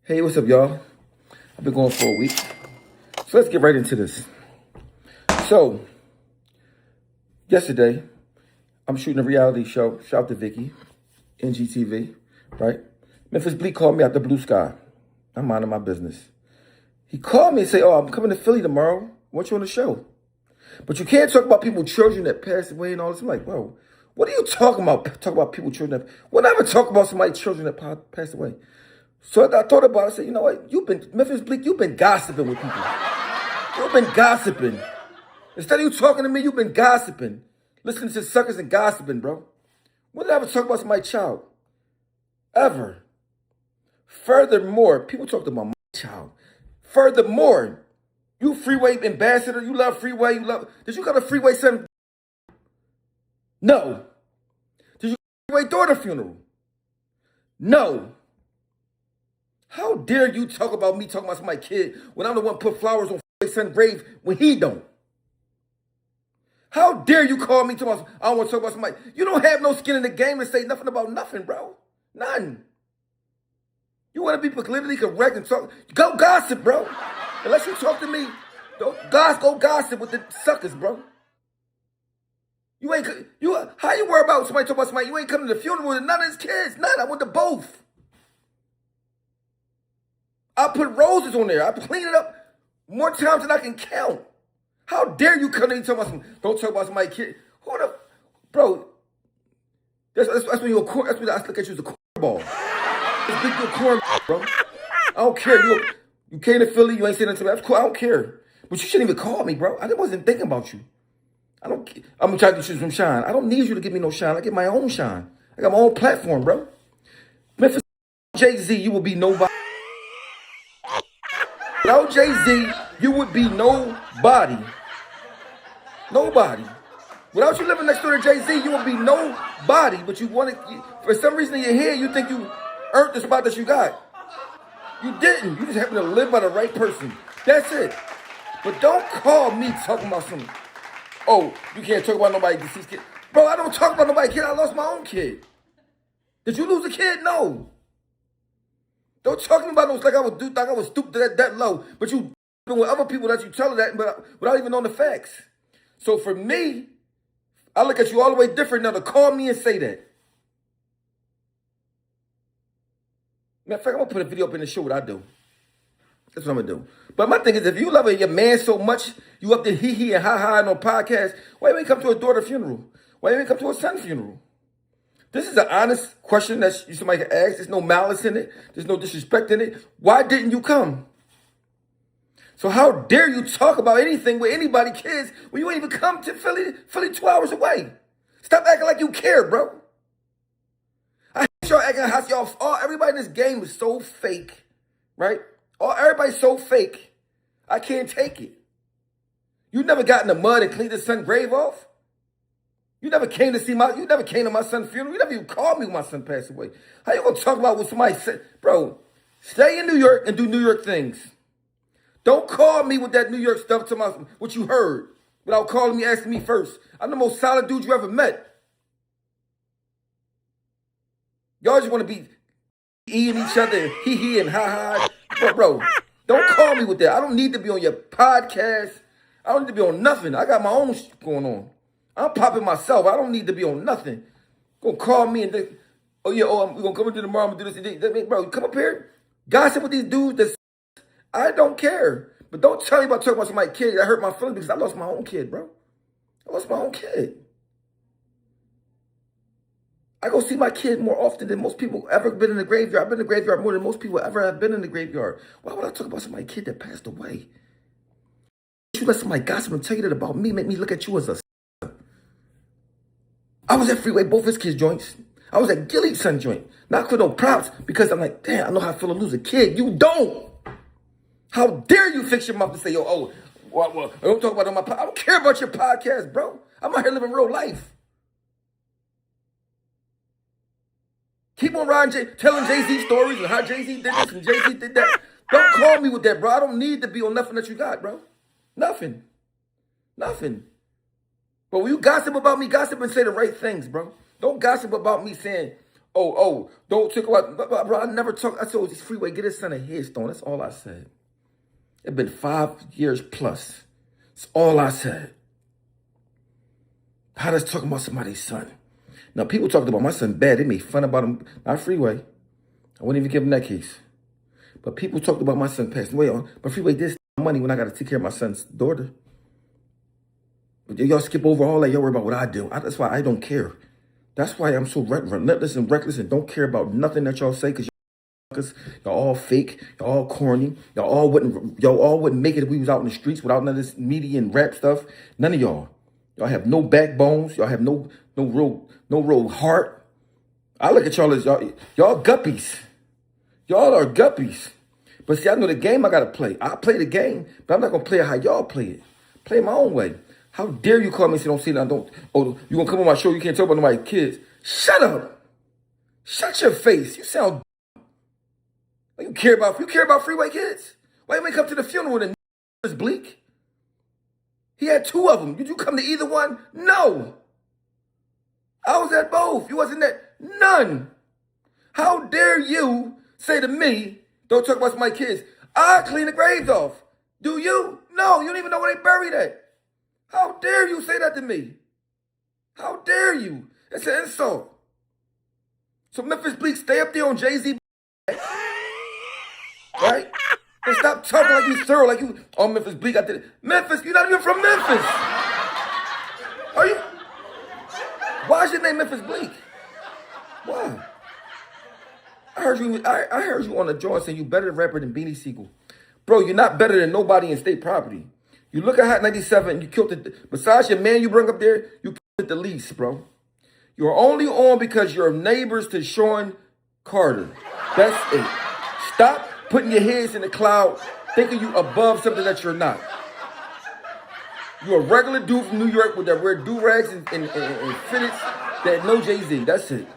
Hey, what's up, y'all? I've been going for a week. So let's get right into this. So, yesterday, I'm shooting a reality show. Shout out to Vicky, NGTV, right? Memphis Bleek called me out the blue sky. I'm minding my business. He called me and said, I'm coming to Philly tomorrow. I want you on the show. But you can't talk about people's children that passed away and all this. I'm like, whoa, what are you talking about? Talk about people's children that... We'll never talk about somebody's children that passed away. So I thought about it. I said, you know what? Memphis Bleek, you've been gossiping with people. You've been gossiping. Instead of you talking to me, you've been gossiping. Listening to suckers and gossiping, bro. When did I ever talk about somebody's child? Ever. Furthermore, people talked about my child. Furthermore, you Freeway ambassador, you love Freeway, did you go to Freeway son? No. Did you go to Freeway daughter funeral? No. How dare you talk about me talking about my kid when I'm the one put flowers on Freeway son's grave when he don't? How dare you call me talking about, I don't want to talk about somebody. You don't have no skin in the game to say nothing about nothing, bro. None. You want to be politically correct and talk, go gossip, bro. Unless you talk to me, go gossip with the suckers, bro. How you worry about somebody talking about somebody? You ain't coming to the funeral with none of his kids. None. I went to both. I put roses on there. I clean it up more times than I can count. How dare you come in and talk about don't talk about somebody's kid. Who the, bro? That's when you're that's when I look at you as a cornball. Just think you're a cornball, bro. I don't care. You came to Philly. You ain't saying nothing to me. That's cool. I don't care. But you shouldn't even call me, bro. I wasn't thinking about you. I'm trying to get you some shine. I don't need you to give me no shine. I get my own shine. I got my own platform, bro. Memphis Jay-Z, you will be nobody. Without Jay-Z, you would be nobody. Nobody. Without you living next door to Jay-Z, you would be nobody. But you want to, for some reason in your head, you think you earned the spot that you got. You didn't. You just happen to live by the right person. That's it. But don't call me talking about something. Oh, you can't talk about nobody's deceased kid. Bro, I don't talk about nobody's kid. I lost my own kid. Did you lose a kid? No. Don't talk to me about those like I was stooped to that low. But you been with other people that you tell that but without even knowing the facts. So for me, I look at you all the way different now to call me and say that. Matter of fact, I'm going to put a video up in the show what I do. That's what I'm going to do. But my thing is, if you love your man so much, you up there hee-hee and ha-ha on podcast, why you ain't come to a daughter funeral? Why you ain't come to a son funeral? This is an honest question that somebody can ask. There's no malice in it. There's no disrespect in it. Why didn't you come? So how dare you talk about anything with anybody, kids, when you ain't even come to Philly 2 hours away? Stop acting like you care, bro. I hate y'all acting how y'all, everybody in this game is so fake, right? Everybody's so fake. I can't take it. You never got in the mud and cleaned his son's grave off? You never came to my son's funeral. You never even called me when my son passed away. How you gonna talk about what somebody said? Bro, stay in New York and do New York things. Don't call me with that New York stuff to what you heard without calling me, asking me first. I'm the most solid dude you ever met. Y'all just want to be eating each other and hee-hee and ha-ha. Bro, don't call me with that. I don't need to be on your podcast. I don't need to be on nothing. I got my own shit going on. I'm popping myself. I don't need to be on nothing. Gonna call me and think, we're gonna come into tomorrow. I'm gonna do this. Bro, come up here. Gossip with these dudes. I don't care. But don't tell me about talking about somebody's kid. That hurt my feelings because I lost my own kid, bro. I lost my own kid. I go see my kid more often than most people ever been in the graveyard. I've been in the graveyard more than most people ever have been in the graveyard. Why would I talk about somebody's kid that passed away? You let somebody gossip and tell you that about me, make me look at you as a... I was at Freeway, both his kids' joints. I was at Gilly's son joint. Not for no props, because I'm like, damn, I know how I feel to lose a kid. You don't. How dare you fix your mouth to say, I don't talk about it on my podcast. I don't care about your podcast, bro. I'm out here living real life. Keep on telling Jay-Z stories and how Jay-Z did this and Jay-Z did that. Don't call me with that, bro. I don't need to be on nothing that you got, bro. Nothing. But when you gossip about me, gossip and say the right things, bro. Don't gossip about me saying, Don't talk about, bro, I never talk. I told this Freeway, get his son a headstone. That's all I said. It's been 5 years plus. That's all I said. How does talking about somebody's son? Now, people talked about my son bad. They made fun about him. Not Freeway. I wouldn't even give him that case. But people talked about my son passing away. But Freeway did money when I got to take care of my son's daughter. But y'all skip over all that. Y'all worry about what I do. That's why I don't care. That's why I'm so relentless and reckless and don't care about nothing that y'all say because y'all all fake. Y'all all corny. Y'all all wouldn't make it if we was out in the streets without none of this media and rap stuff. None of y'all. Y'all have no backbones. Y'all have no real heart. I look at y'all as y'all guppies. Y'all are guppies. But see, I know the game I got to play. I play the game, but I'm not going to play it how y'all play it. Play it my own way. How dare you call me and say, don't see that, don't, oh, you going to come on my show, you can't talk about nobody's kids. Shut up. Shut your face. You sound you care about Freeway kids? Why you ain't come to the funeral in Memphis Bleek? He had 2 of them. Did you come to either one? No. I was at both. You wasn't at none. How dare you say to me, don't talk about my kids. I clean the graves off. Do you? No, you don't even know where they buried at. How dare you say that to me? How dare you? It's an insult. So Memphis Bleek, stay up there on Jay-Z, right? And stop talking like you thorough, like you, oh, Memphis Bleek, I did it. Memphis, you're not even from Memphis. Are you? Why is your name Memphis Bleek? Why? I heard you on the joint saying you better than rapper than Beanie Siegel. Bro, you're not better than nobody in state property. You look at Hot 97 and you killed it. Besides your man you bring up there, you killed it the least, bro. You're only on because you're neighbors to Sean Carter. That's it. Stop putting your heads in the cloud, thinking you above something that you're not. You're a regular dude from New York with that wear do-rags and fitteds that know Jay-Z. That's it.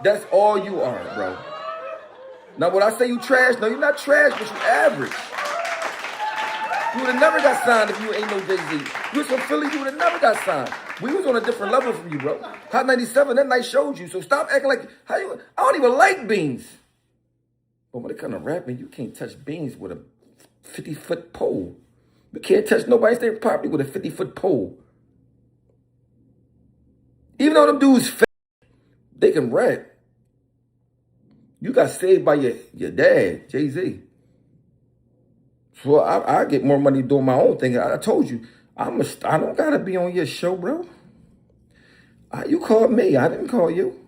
That's all you are, bro. Now, when I say you trash, no, you're not trash, but you average. You would have never got signed if you ain't no Jay-Z. You was from Philly, you would have never got signed. We was on a different level from you, bro. Hot 97, that night showed you. So stop acting like, I don't even like beans. But when it comes to rapping, you can't touch beans with a 50-foot pole. You can't touch nobody's state property with a 50-foot pole. Even though them dudes fake, they can rap. You got saved by your dad, Jay-Z. So I get more money doing my own thing. I told you, I don't gotta be on your show, bro. You called me, I didn't call you.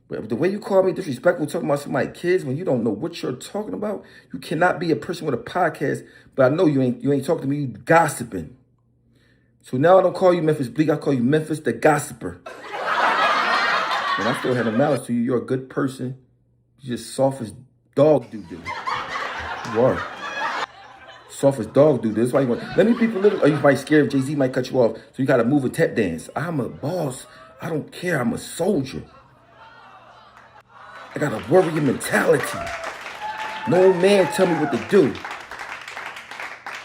But the way you call me disrespectful, talking about somebody's kids when you don't know what you're talking about, you cannot be a person with a podcast. But I know you ain't talking to me, you gossiping. So now I don't call you Memphis Bleek, I call you Memphis the Gossiper. And I still have a malice to you. You're a good person. You're just soft as dog doo-doo. You are. Soft as dog doo-doo. That's why you want. Let me people little. Or you might scared Jay-Z might cut you off. So you got to move a tap dance. I'm a boss. I don't care. I'm a soldier. I got a warrior mentality. No man tell me what to do.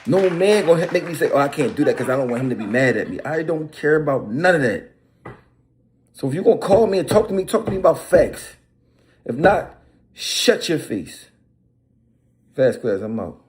No man gonna make me say, oh, I can't do that because I don't want him to be mad at me. I don't care about none of that. So if you're going to call me and talk to me about facts. If not, shut your face. Vasquez, I'm out.